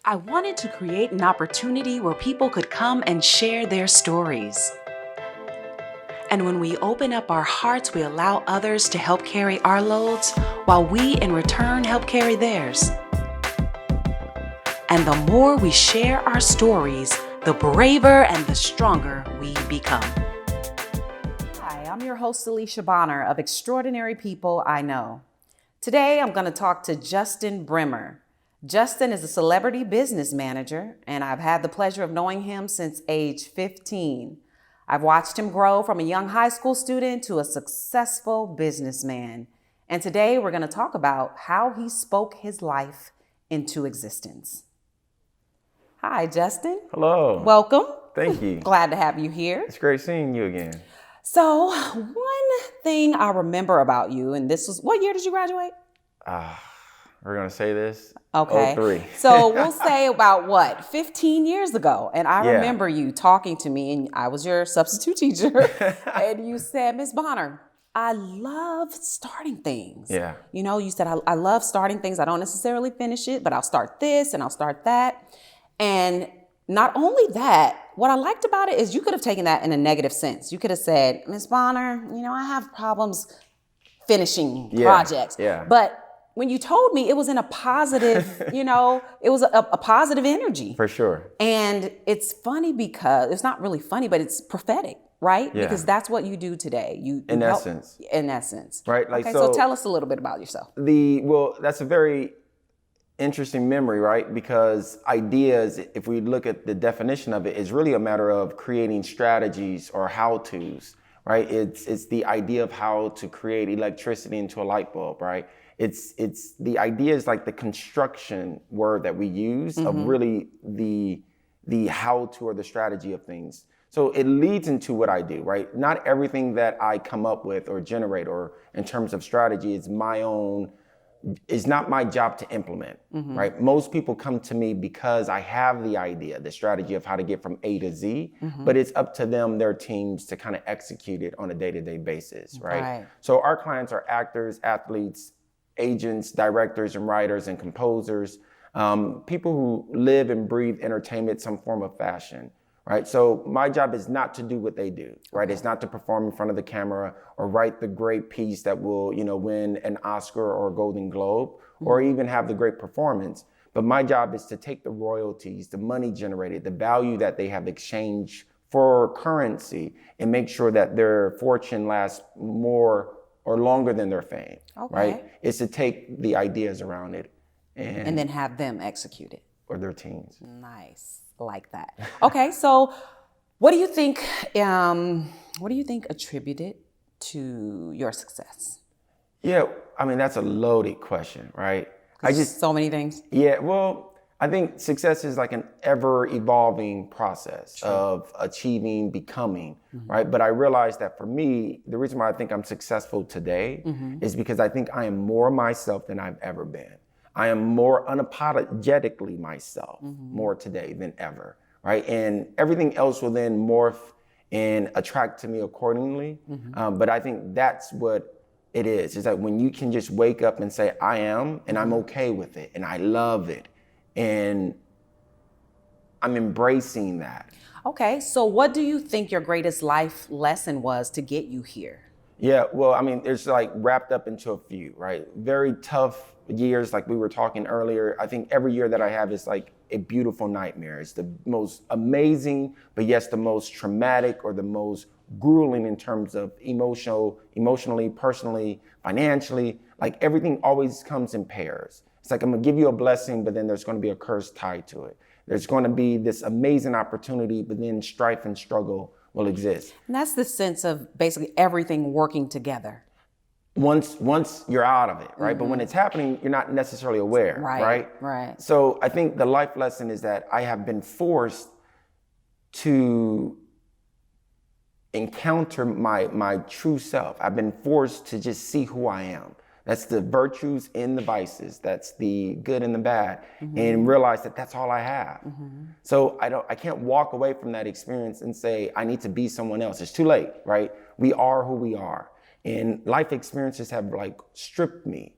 I wanted to create an opportunity where people could come and share their stories. And when we open up our hearts, we allow others to help carry our loads while we in return help carry theirs. And the more we share our stories, the braver and the stronger we become. Hi, I'm your host, Alicia Bonner of Extraordinary People I Know. Today, I'm going to talk to Justin Brimmer. Justin is a celebrity business manager, and I've had the pleasure of knowing him since age 15. I've watched him grow from a young high school student to a successful businessman. And today we're going to talk about how he spoke his life into existence. Hi, Justin. Hello. Welcome. Thank you. Glad to have you here. It's great seeing you again. So, one thing I remember about you, and this was, what year did you graduate? We're going to say this. Okay. 03. So we'll say about 15 years ago. And I Yeah. remember you talking to me, and I was your substitute teacher. And you said, Miss Bonner, I love starting things. Yeah. You know, you said, I love starting things. I don't necessarily finish it, but I'll start this and I'll start that. And not only that, what I liked about it is you could have taken that in a negative sense. You could have said, Miss Bonner, you know, I have problems finishing projects. Yeah. But when you told me, it was in a positive, you know, it was a positive energy. For sure. And it's funny because it's not really funny, but it's prophetic, right? Yeah. Because that's what you do today. You In help- essence. In essence. Right. Like, okay, so tell us a little bit about yourself. Well, that's a very interesting memory, right? Because ideas, if we look at the definition of it, is really a matter of creating strategies or how-tos, right? It's the idea of how to create electricity into a light bulb, right? It's the idea is like the construction word that we use of really the how to or the strategy of things. So it leads into what I do, right? Not everything that I come up with or generate or in terms of strategy is my own. It's not my job to implement, right? Most people come to me because I have the idea, the strategy of how to get from A to Z, but it's up to them, their teams, to kind of execute it on a day-to-day basis, right? So our clients are actors, athletes, agents, directors, and writers and composers, people who live and breathe entertainment, some form of fashion. Right. So my job is not to do what they do. Right. It's not to perform in front of the camera or write the great piece that will, win an Oscar or a Golden Globe or even have the great performance. But my job is to take the royalties, the money generated, the value that they have exchanged for currency and make sure that their fortune lasts more or longer than their fame. Okay. Right. It's to take the ideas around it and then have them execute it. Or their teams. Nice. Like that. Okay, so what do you think attributed to your success? Yeah, I mean, that's a loaded question, right? So many things. Yeah, well, I think success is like an ever evolving process of achieving, becoming, right? But I realized that for me, the reason why I think I'm successful today is because I think I am more myself than I've ever been. I am more unapologetically myself more today than ever, right? And everything else will then morph and attract to me accordingly. But I think that's what it is. It's like when you can just wake up and say, I am, and I'm okay with it, and I love it, and I'm embracing that. Okay, so what do you think your greatest life lesson was to get you here? Yeah, well, I mean, it's like wrapped up into a few, right? Very tough years, like we were talking earlier. I think every year that I have is like a beautiful nightmare. It's the most amazing, but yes, the most traumatic or the most grueling in terms of emotionally, personally, financially. Like everything always comes in pairs. It's like I'm gonna give you a blessing, but then there's gonna be a curse tied to it. There's gonna be this amazing opportunity, but then strife and struggle will exist. And that's the sense of basically everything working together. Once you're out of it, right? But when it's happening, you're not necessarily aware, Right. So I think the life lesson is that I have been forced to encounter my true self. I've been forced to just see who I am. That's the virtues and the vices. That's the good and the bad, and realize that that's all I have. So I can't walk away from that experience and say I need to be someone else. It's too late, right? We are who we are, and life experiences have like stripped me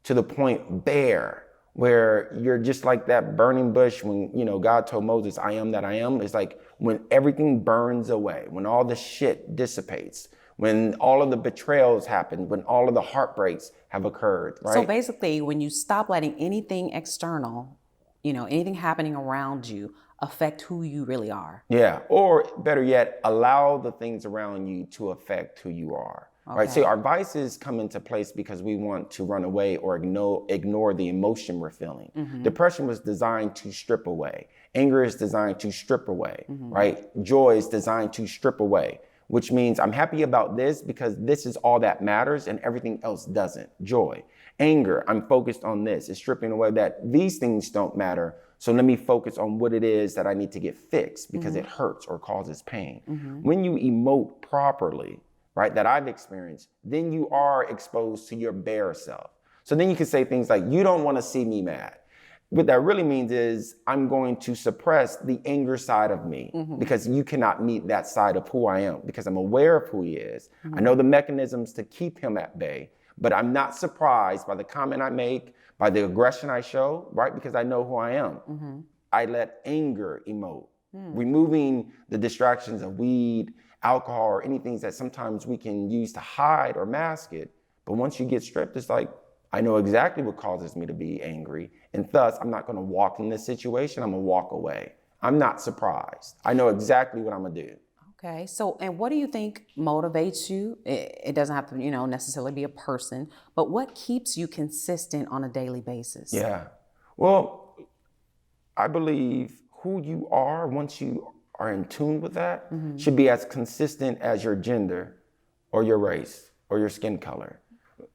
to the point bare where you're just like that burning bush when, God told Moses, I am that I am. It's like when everything burns away, when all the shit dissipates, when all of the betrayals happen, when all of the heartbreaks have occurred, right? So basically, when you stop letting anything external, anything happening around you affect who you really are. Yeah, or better yet, allow the things around you to affect who you are. Okay. Right. So our vices come into place because we want to run away or ignore the emotion we're feeling. Mm-hmm. Depression was designed to strip away. Anger is designed to strip away. Right. Joy is designed to strip away, which means I'm happy about this because this is all that matters and everything else doesn't. Joy. Anger, I'm focused on this. It's stripping away that these things don't matter. So let me focus on what it is that I need to get fixed because it hurts or causes pain. When you emote properly, right, that I've experienced, then you are exposed to your bare self. So then you can say things like, you don't want to see me mad. What that really means is I'm going to suppress the anger side of me because you cannot meet that side of who I am because I'm aware of who he is. I know the mechanisms to keep him at bay, but I'm not surprised by the comment I make, by the aggression I show, right? Because I know who I am. I let anger emote, removing the distractions of weed, alcohol, or anything that sometimes we can use to hide or mask it. But once you get stripped, it's like, I know exactly what causes me to be angry. And thus, I'm not going to walk in this situation. I'm going to walk away. I'm not surprised. I know exactly what I'm going to do. Okay. So, and what do you think motivates you? It doesn't have to, necessarily be a person, but what keeps you consistent on a daily basis? Yeah. Well, I believe who you are, once you are in tune with that, should be as consistent as your gender or your race or your skin color.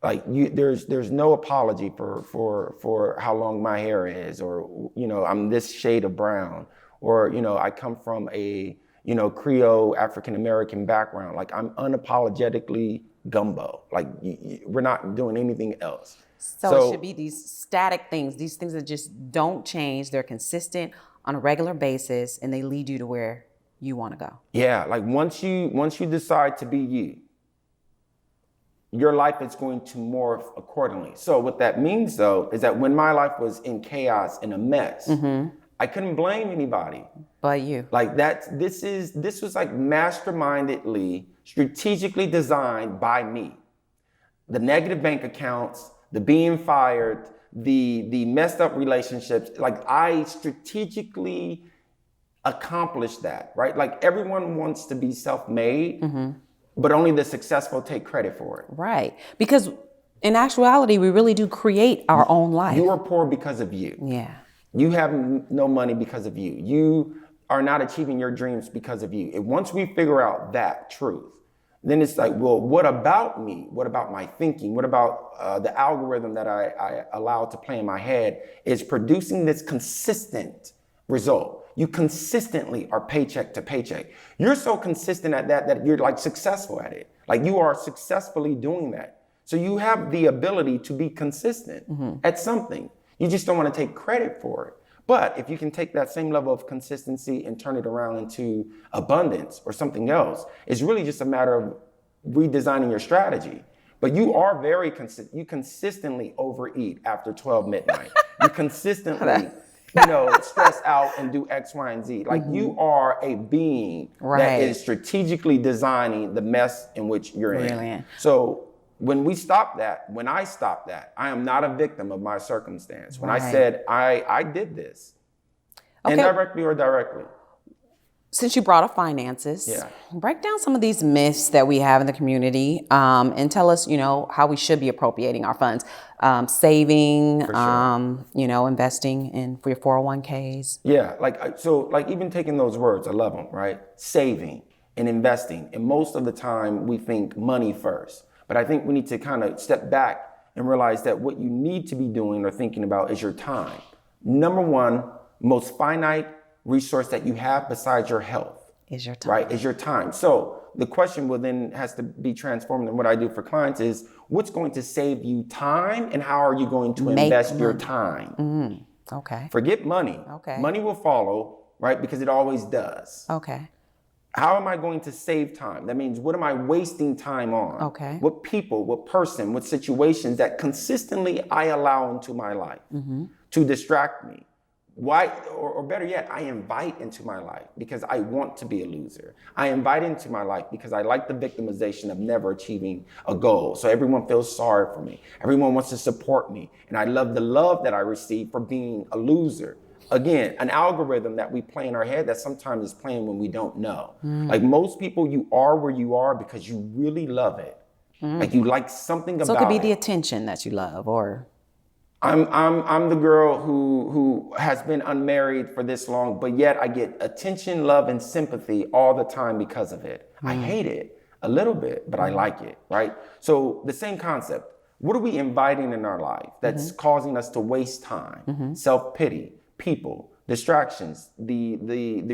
Like there's no apology for how long my hair is, or I'm this shade of brown, or I come from a Creole African American background. Like I'm unapologetically gumbo. Like we're not doing anything else. So it should be these static things, these things that just don't change. They're consistent on a regular basis, and they lead you to where you want to go. Yeah, like once you decide to be you, your life is going to morph accordingly. So what that means, though, is that when my life was in chaos and a mess, I couldn't blame anybody but you. Like that. This was like mastermindedly, strategically designed by me. The negative bank accounts, the being fired, the messed up relationships. Like I strategically accomplished that, right? Like everyone wants to be self-made. But only the successful take credit for it. Right. Because in actuality, we really do create our own life. You are poor because of you. Yeah. You have no money because of you. You are not achieving your dreams because of you. And once we figure out that truth, then it's like, well, what about me? What about my thinking? What about the algorithm that I allow to play in my head is producing this consistent result? You consistently are paycheck to paycheck. You're so consistent at that you're like successful at it. Like you are successfully doing that. So you have the ability to be consistent at something. You just don't want to take credit for it. But if you can take that same level of consistency and turn it around into abundance or something else, it's really just a matter of redesigning your strategy. But you are very consistent. You consistently overeat after 12 midnight. You consistently stress out and do X, Y, and Z. Like you are a being that is strategically designing the mess in which you're in. So when I stop that, I am not a victim of my circumstance. When I said I did this, indirectly or directly. Since you brought up finances, break down some of these myths that we have in the community, and tell us, how we should be appropriating our funds, saving, investing for your 401ks. Yeah, like even taking those words, I love them, right? Saving and investing. And most of the time we think money first, but I think we need to kind of step back and realize that what you need to be doing or thinking about is your time. Number one, most finite resource that you have besides your health is your time. Right? Is your time. So the question will then has to be transformed. And what I do for clients is what's going to save you time and how are you going to invest your time? Okay. Forget money. Okay. Money will follow, right? Because it always does. Okay. How am I going to save time? That means what am I wasting time on? Okay. What people, what person, what situations that consistently I allow into my life to distract me. Why, or better yet, I invite into my life because I want to be a loser. I invite into my life because I like the victimization of never achieving a goal. So everyone feels sorry for me. Everyone wants to support me. And I love the love that I receive for being a loser. Again, an algorithm that we play in our head that sometimes is playing when we don't know. Like most people, you are where you are because you really love it. Like you like something about it. So it could be the attention that you love, or... I'm the girl who has been unmarried for this long, but yet I get attention, love, and sympathy all the time because of it. I hate it a little bit, but I like it, right? So the same concept. What are we inviting in our life that's causing us to waste time? Self-pity, people, distractions, the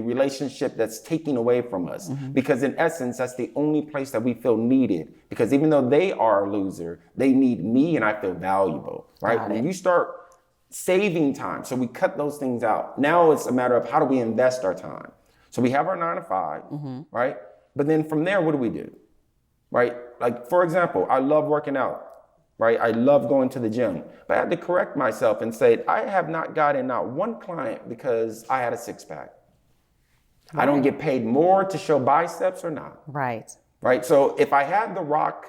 relationship that's taking away from us. Because in essence, that's the only place that we feel needed. Because even though they are a loser, they need me and I feel valuable, right? When you start saving time, so we cut those things out. Now it's a matter of how do we invest our time? So we have our 9 to 5, right? But then from there, what do? Right? Like, for example, I love working out. Right? I love going to the gym, but I had to correct myself and say, I have not gotten not one client because I had a 6-pack. I don't get paid more to show biceps or not. Right. Right. So if I had the Rock,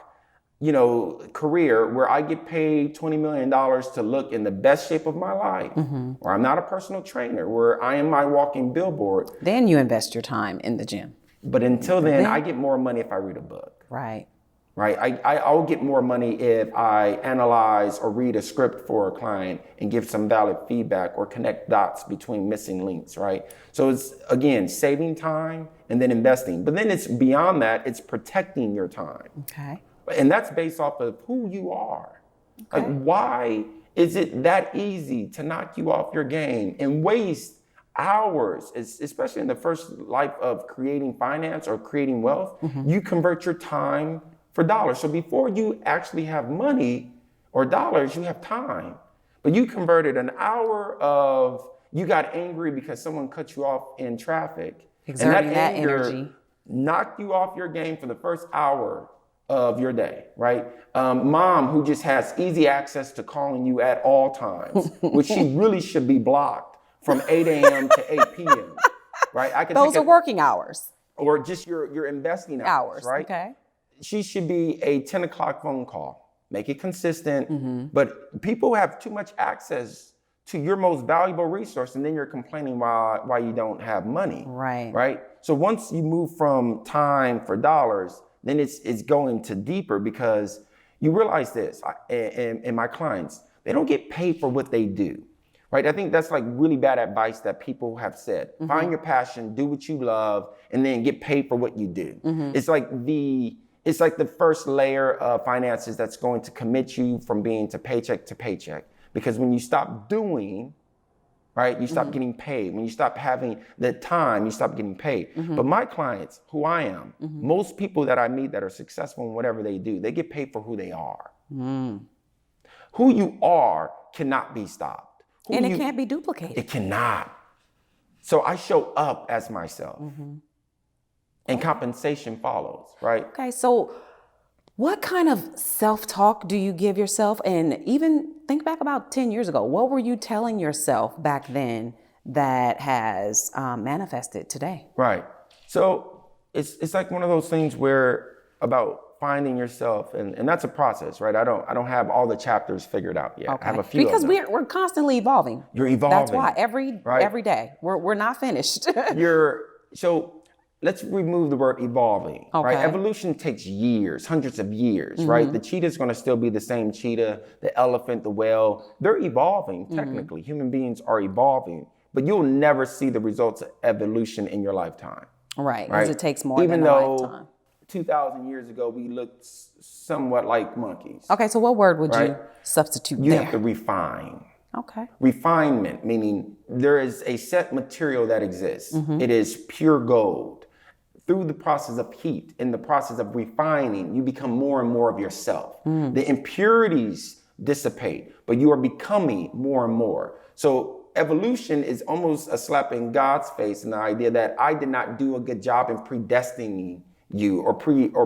career where I get paid $20 million to look in the best shape of my life, or I'm not a personal trainer, where I am my walking billboard. Then you invest your time in the gym. But until then, I get more money if I read a book. Right. Right. I'll get more money if I analyze or read a script for a client and give some valid feedback or connect dots between missing links. Right. So it's, again, saving time and then investing. But then it's beyond that. It's protecting your time. Okay. And that's based off of who you are. Okay. Like, why is it that easy to knock you off your game and waste hours, especially in the first life of creating finance or creating wealth? You convert your time for dollars. So before you actually have money or dollars, you have time. But you converted an hour of, you got angry because someone cut you off in traffic. Exerting and that energy knocked you off your game for the first hour of your day, right? Mom who just has easy access to calling you at all times, which she really should be blocked from 8 a.m. to 8 p.m., right? Those are working hours. Or just your investing hours, right? Okay. She should be a 10 o'clock phone call. Make it consistent. But people have too much access to your most valuable resource, and then you're complaining why you don't have money. Right. So once you move from time for dollars, then it's going to deeper, because you realize this, and my clients, they don't get paid for what they do. Right? I think that's like really bad advice that people have said. Find your passion, do what you love, and then get paid for what you do. It's like the first layer of finances that's going to commit you from being to paycheck. Because when you stop doing, right, you stop getting paid. When you stop having the time, you stop getting paid. But my clients, who I am, most people that I meet that are successful in whatever they do, they get paid for who they are. Who you are cannot be stopped. And it can't be duplicated. It cannot. So I show up as myself. And compensation follows, right? Okay, so what kind of self-talk do you give yourself? And even think back about 10 years ago. What were you telling yourself back then that has manifested today? Right. So it's like one of those things where about finding yourself, and that's a process, right? I don't have all the chapters figured out yet. Okay. I have a few because of them. we're constantly evolving. You're evolving. That's why every day we're not finished. So let's remove the word evolving, right? Evolution takes years, hundreds of years, right? The cheetah is going to still be the same cheetah, the elephant, the whale. They're evolving, technically. Human beings are evolving, but you'll never see the results of evolution in your lifetime. Right, because it takes more Even than a though lifetime. 2,000 years ago, we looked somewhat like monkeys. Okay, so what word would you substitute You there? have to refine. Okay. Refinement, meaning there is a set material that exists. It is pure gold. Through the process of heat, in the process of refining, you become more and more of yourself. The impurities dissipate, but you are becoming more and more. So evolution is almost a slap in God's face in the idea that I did not do a good job in predestining you or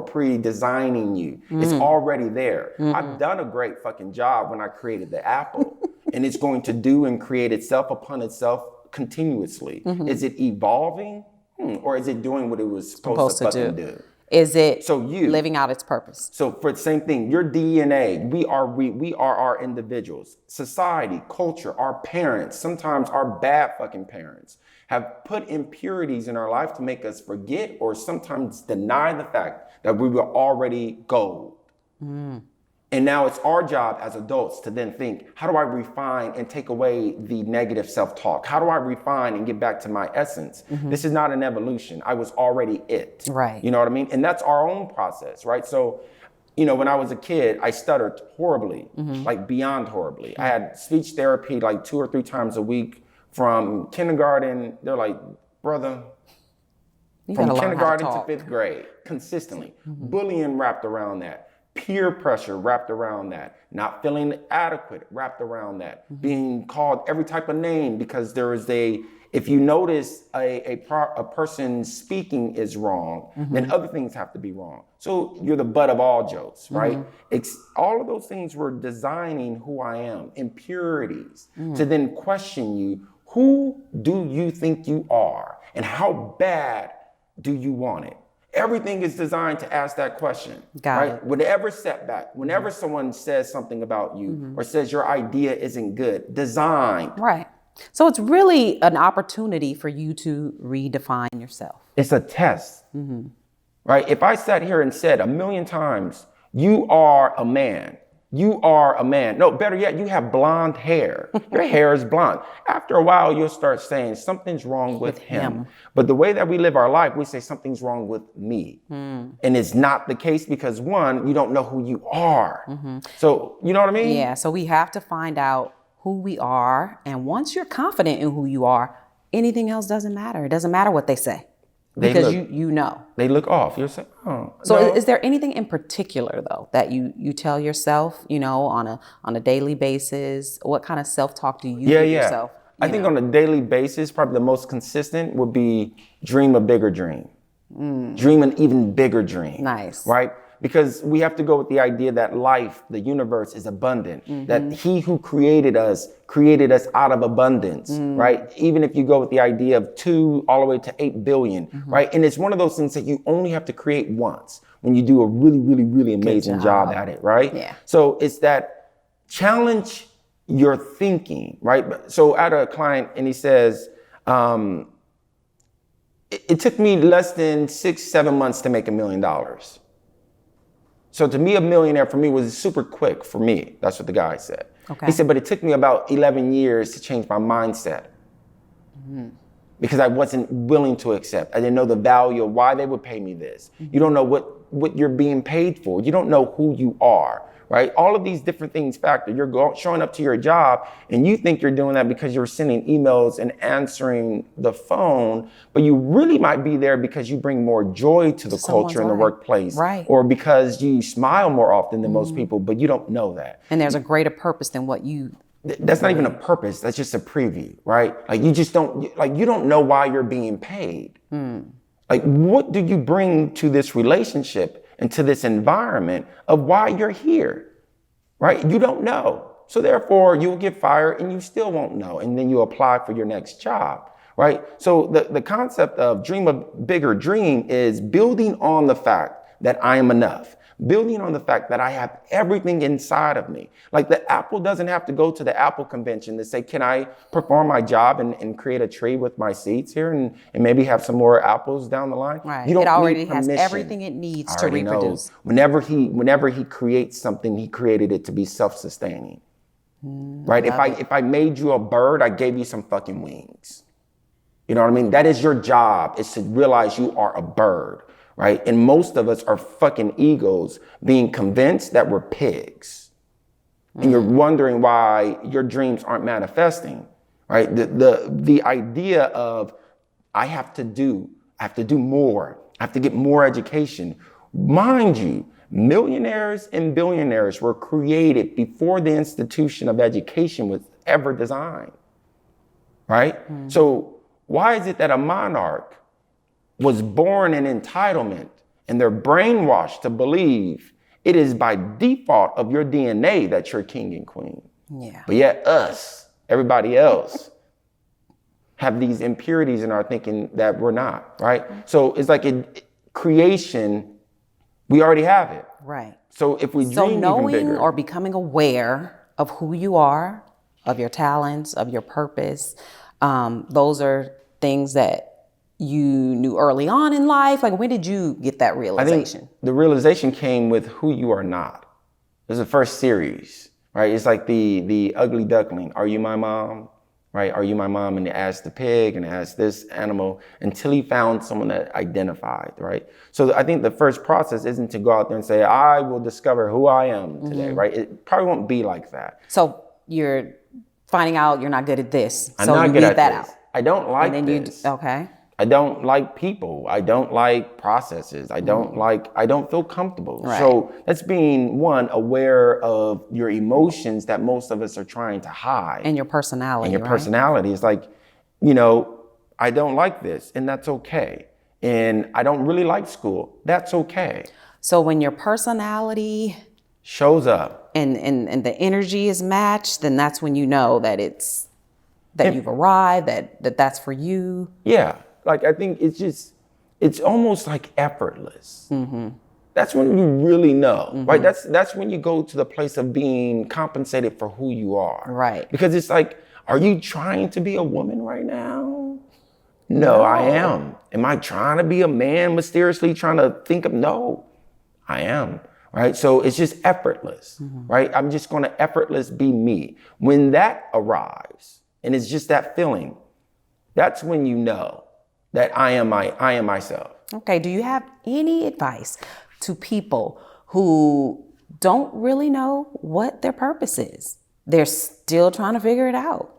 pre-designing you. It's already there. I've done a great fucking job when I created the apple. and it's going to do and create itself upon itself continuously. Is it evolving? Or is it doing what it was supposed to fucking do? Is it so you living out its purpose? So for the same thing, your DNA, we are our individuals. Society, culture, our parents, sometimes our bad fucking parents, have put impurities in our life to make us forget or sometimes deny the fact that we were already gold. And now it's our job as adults to then think, how do I refine and take away the negative self-talk? How do I refine and get back to my essence? This is not an evolution. I was already it. Right. You know what I mean? And that's our own process, right? So, you know, when I was a kid, I stuttered horribly, like beyond horribly. I had speech therapy like 2 or 3 times a week from kindergarten. They're like, brother, from kindergarten to 5th grade, consistently. Bullying wrapped around that. Peer pressure wrapped around that, not feeling adequate wrapped around that, being called every type of name because there is if you notice a person speaking is wrong, then other things have to be wrong. So you're the butt of all jokes, right? All of those things were designing who I am, impurities, to then question you, who do you think you are? And how bad do you want it? Everything is designed to ask that question, right? Whatever setback, whenever someone says something about you or says your idea isn't good, designed. Right. So it's really an opportunity for you to redefine yourself. It's a test, right? If I sat here and said 1,000,000 times, you are a man. You are a man. No, better yet, you have blonde hair. Your hair is blonde. After a while, you'll start saying something's wrong with him. But the way that we live our life, we say something's wrong with me. And it's not the case because one, you don't know who you are. So, you know what I mean? Yeah. So we have to find out who we are. And once you're confident in who you are, anything else doesn't matter. It doesn't matter what they say. Because you know. They look off. You're saying, oh. So no. is there anything in particular, though, that you tell yourself, you know, on a daily basis? What kind of self-talk do you give yourself? I think on a daily basis, probably the most consistent would be dream a bigger dream. Dream an even bigger dream. Nice. Right? Because we have to go with the idea that life, the universe is abundant, that he who created us out of abundance, right? Even if you go with the idea of 2 all the way to 8 billion, right? And it's one of those things that you only have to create once when you do a really, really, really amazing job at it, right? Yeah. So it's that challenge your thinking, right? So I had a client and he says, it took me less than 6-7 months to make $1 million. So to be a millionaire for me was super quick for me. That's what the guy said. Okay. He said, but it took me about 11 years to change my mindset because I wasn't willing to accept. I didn't know the value of why they would pay me this. You don't know what you're being paid for. You don't know who you are, right? All of these different things factor. You're showing up to your job and you think you're doing that because you're sending emails and answering the phone, but you really might be there because you bring more joy to the culture in the workplace, right? Or because you smile more often than most people, but you don't know that. And there's a greater purpose than what you... That's not even a purpose. That's just a preview, right? Like you just don't, like you don't know why you're being paid. Like what do you bring to this relationship and to this environment of why you're here, right? You don't know. So therefore you'll get fired and you still won't know. And then you apply for your next job, right? So the concept of dream a bigger dream is building on the fact that I am enough. Building on the fact that I have everything inside of me. Like the Apple doesn't have to go to the Apple convention to say, can I perform my job and create a tree with my seeds here and maybe have some more apples down the line? Right. You don't it already need has permission. everything it needs to reproduce. Whenever he creates something, he created it to be self-sustaining. Right? If I made you a bird, I gave you some fucking wings. You know what I mean? That is your job, is to realize you are a bird. Right? And most of us are fucking egos being convinced that we're pigs. And you're wondering why your dreams aren't manifesting, right? The idea of I have to do more, I have to get more education. Mind you, millionaires and billionaires were created before the institution of education was ever designed, right? So why is it that a monarch was born in entitlement and they're brainwashed to believe it is by default of your DNA that you're king and queen? Yeah. But yet everybody else, have these impurities in our thinking that we're not, right? So it's like in creation, we already have it. Right. So if we So dream even knowing bigger, or becoming aware of who you are, of your talents, of your purpose, those are things that you knew early on in life. Like, when did you get that I realization? think the realization came with who you are not. This is the first series, right? It's like the ugly duckling. Are you my mom? Right? Are you my mom? And he asked the pig and asked this animal until he found someone that identified, right? So I think the first process isn't to go out there and say, I will discover who I am today, right? It probably won't be like that. So you're finding out you're not good at this. I'm So not you good weed at that this. out. I don't like And then this. okay. I don't like people. I don't like processes. I don't feel comfortable. Right. So that's being aware of your emotions that most of us are trying to hide. And your personality. And your right? personality is like, I don't like this, and that's okay. And I don't really like school. That's okay. So when your personality Shows up. and the energy is matched, then that's when you know that you've arrived, that's for you. Yeah. Like, I think it's almost like effortless. Mm-hmm. That's when you really know, right? That's when you go to the place of being compensated for who you are. Right. Because it's like, are you trying to be a woman right now? No, I am. Am I trying to be a man, mysteriously trying to think of? No, I am. Right? So it's just effortless, right? I'm just going to effortless be me. When that arrives, and it's just that feeling, that's when you know that I am myself. Okay. Do you have any advice to people who don't really know what their purpose is? They're still trying to figure it out.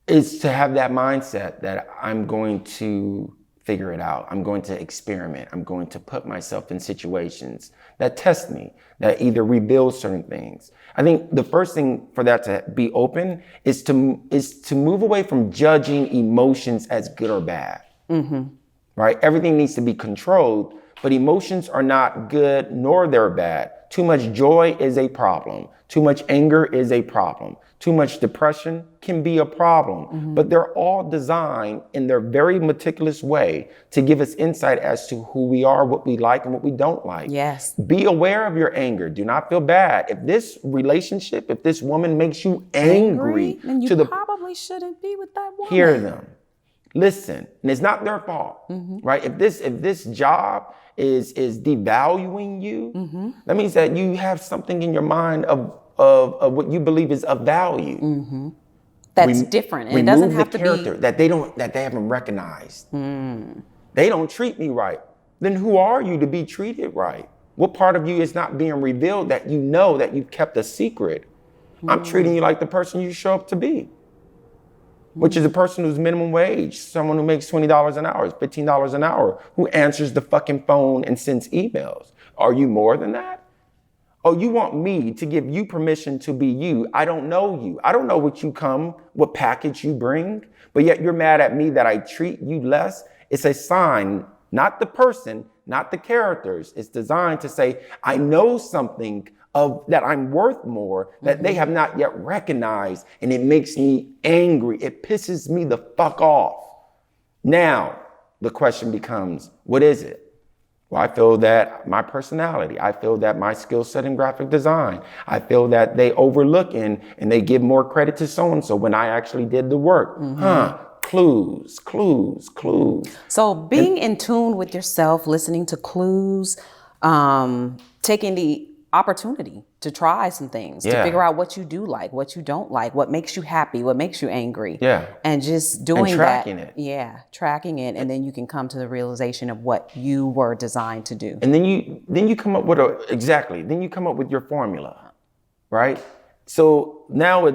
It's to have that mindset that I'm going to figure it out. I'm going to experiment. I'm going to put myself in situations that test me, that either reveal certain things. I think the first thing for that to be open is to move away from judging emotions as good or bad. Mm-hmm. Right? Everything needs to be controlled, but emotions are not good nor they're bad. Too much joy is a problem. Too much anger is a problem. Too much depression can be a problem, but they're all designed in their very meticulous way to give us insight as to who we are, what we like, and what we don't like. Yes. Be aware of your anger. Do not feel bad. If this relationship, if this woman makes you angry, then you to the probably shouldn't be with that woman. hear them, listen, and it's not their fault, right? If this job is devaluing you, that means that you have something in your mind of what you believe is of value. That's different. And it doesn't have to character be that they haven't recognized. They don't treat me right. Then who are you to be treated right? What part of you is not being revealed that you know that you've kept a secret? I'm treating you like the person you show up to be, which is a person who's minimum wage, someone who makes $20 an hour, $15 an hour, who answers the fucking phone and sends emails. Are you more than that? Oh, you want me to give you permission to be you. I don't know you. I don't know what package you bring, but yet you're mad at me that I treat you less. It's a sign, not the person, not the characters. It's designed to say, I know something of that I'm worth more that they have not yet recognized, and it makes me angry. It pisses me the fuck off. Now, the question becomes, what is it? Well, I feel that my personality, I feel that my skill set in graphic design, I feel that they overlook and they give more credit to so-and-so when I actually did the work. Clues. So being in tune with yourself, listening to clues, taking the opportunity to try some things, to figure out what you do like, what you don't like, what makes you happy, what makes you angry. Yeah. And just doing and tracking that. it. Yeah, tracking it. And then you can come to the realization of what you were designed to do. And then you come up with then you come up with your formula, right? So now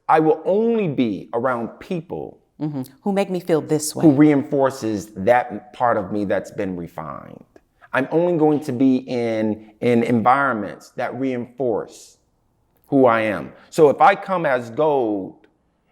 I will only be around people who make me feel this way. who reinforces that part of me that's been refined. I'm only going to be in environments that reinforce who I am. So if I come as gold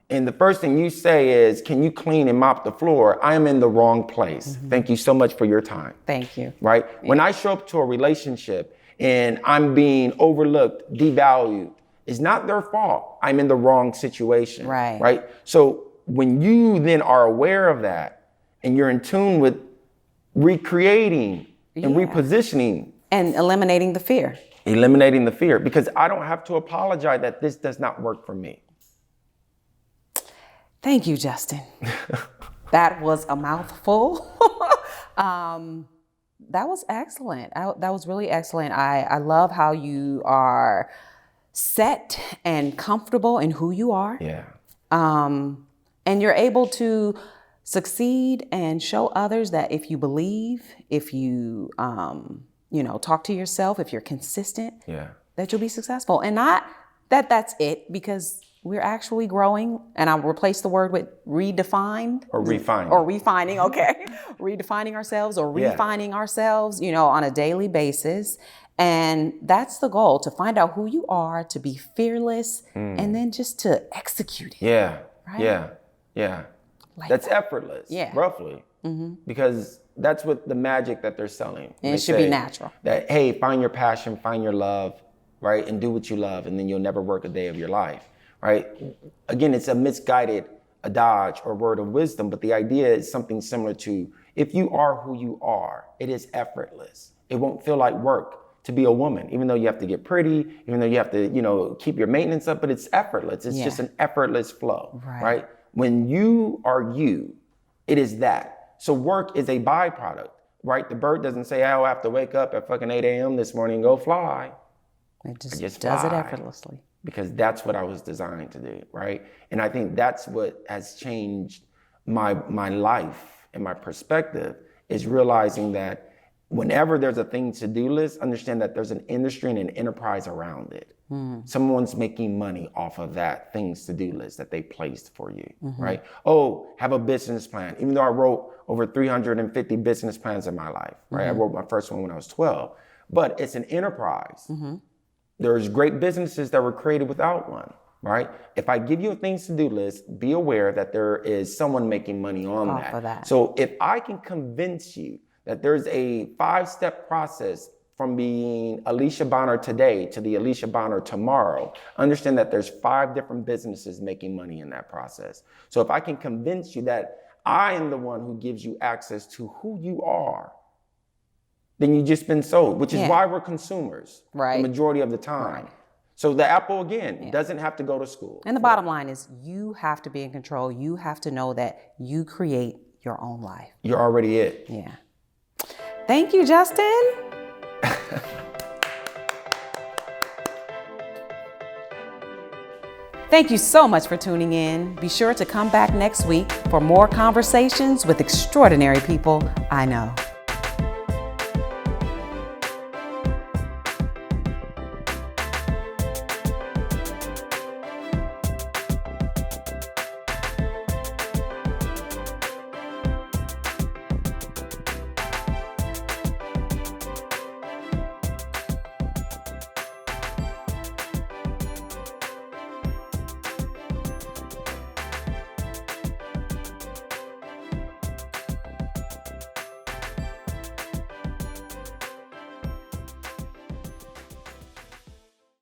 and the first thing you say is, can you clean and mop the floor? I am in the wrong place. Thank you so much for your time. Thank you. Right? Yeah. When I show up to a relationship and I'm being overlooked, devalued, It's not their fault. I'm in the wrong situation. Right. Right. So when you then are aware of that and you're in tune with recreating and repositioning and eliminating the fear. Because I don't have to apologize that this does not work for me. Thank you, Justin. That was a mouthful. That was excellent. That was really excellent. I love how you are set and comfortable in who you are. Yeah. And you're able to succeed and show others that if you believe, if you, talk to yourself, if you're consistent, that you'll be successful. And not that that's it, because we're actually growing, and I'll replace the word with redefined. Or refining. Or refining, okay. Redefining ourselves or refining ourselves, on a daily basis. And that's the goal, to find out who you are, to be fearless, and then just to execute it. Yeah, right? yeah. Like that's that. effortless, Yeah. roughly. Because that's what the magic that they're selling. And it should be natural. That, hey, find your passion, find your love, right? And do what you love, and then you'll never work a day of your life. Right? Again, it's a misguided adage or word of wisdom, but the idea is something similar to, if you are who you are, it is effortless. It won't feel like work to be a woman, even though you have to get pretty, even though you have to, keep your maintenance up, but it's effortless. It's just an effortless flow, right? When you are you, it is that. So work is a byproduct, right? The bird doesn't say, I'll have to wake up at fucking 8 a.m. this morning and go fly. It just does it effortlessly. Because that's what I was designed to do, right? And I think that's what has changed my life and my perspective, is realizing that whenever there's a to-do list, understand that there's an industry and an enterprise around it. Someone's making money off of that to-do list that they placed for you, right? Oh, have a business plan. Even though I wrote over 350 business plans in my life, right? I wrote my first one when I was 12, but it's an enterprise. There's great businesses that were created without one, right? If I give you a to-do list, be aware that there is someone making money on that. So if I can convince you that there's a 5-step process from being Alicia Bonner today to the Alicia Bonner tomorrow, understand that there's 5 different businesses making money in that process. So if I can convince you that I am the one who gives you access to who you are, then you've just been sold, which is why we're consumers the majority of the time. So the apple, again, doesn't have to go to school. And the bottom line is, you have to be in control. You have to know that you create your own life. You're already it. Yeah. Thank you, Justin. Thank you so much for tuning in. Be sure to come back next week for more conversations with extraordinary people I know.